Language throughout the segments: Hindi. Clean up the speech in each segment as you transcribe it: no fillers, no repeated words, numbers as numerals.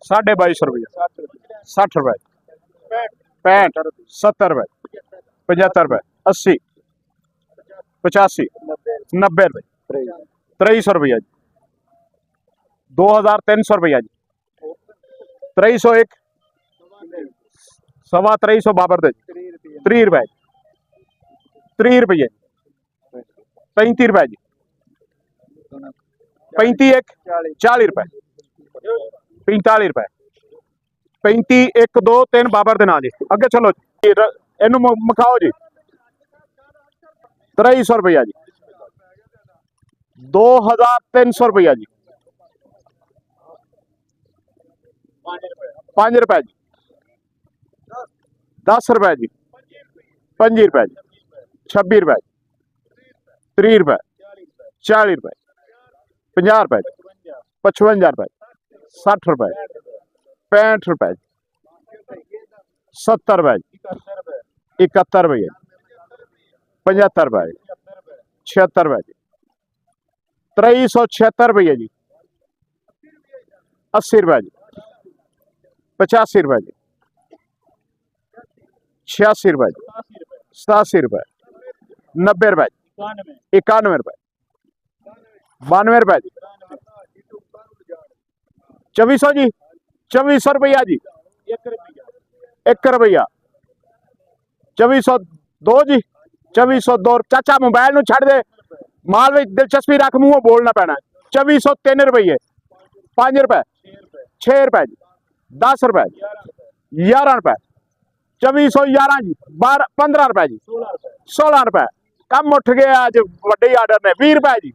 2250 रुपया 60 रुपए 65 70 रुपए 75 रुपए 80 85 90 रुपए 2300 रुपया जी 2300 रुपया जी 2301 सवा 2300 बाबर दे 30 रुपए 30 रुपये 35 रुपए जी 35 40 रुपए 45 रुपए 35 1 2 3 बाबर दे ना जी अगे चलो जी इनू मखाओ जी 2300 रुपया जी 2300 रुपया जी 5 रुपए जी 10 रुपए जी 25 रुपए जी 26 रुपए 30 रुपए 40 रुपए 50 रुपए 55 रुपए 60 रुपए 65 रुपए 70 रुपए 71 रुपये 75 रुपए 76 रुपए जी 376 रुपये जी 80 रुपए जी 85 रुपए जी 86 रुपए जी 87 रुपए 90 रुपए 91 रुपए 92 रुपए जी 2400 जी 2400 रुपया जी 1 रुपया 2402 जी 2402 चाचा मोबाइल नू छड़ दे माल में दिलचस्पी रख मुंह बोलना पैना 2403 रुपये 5 रुपए 6 रुपए जी 10 रुपए 11 रुपए 2411 जी 15 रुपए जी 16 रुपए कम उठ गया अज वड्डे आर्डर ने 20 रुपए जी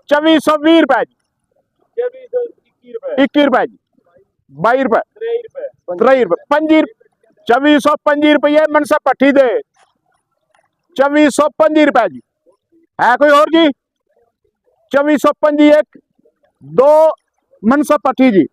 2420 रुपए जी 21 रुपए जी 22 रुपए 23 रुपए 2425 रुपये मनसा पट्टी दे 2425 रुपए जी है कोई और जी 2425 1 2 मनसा पट्टी जी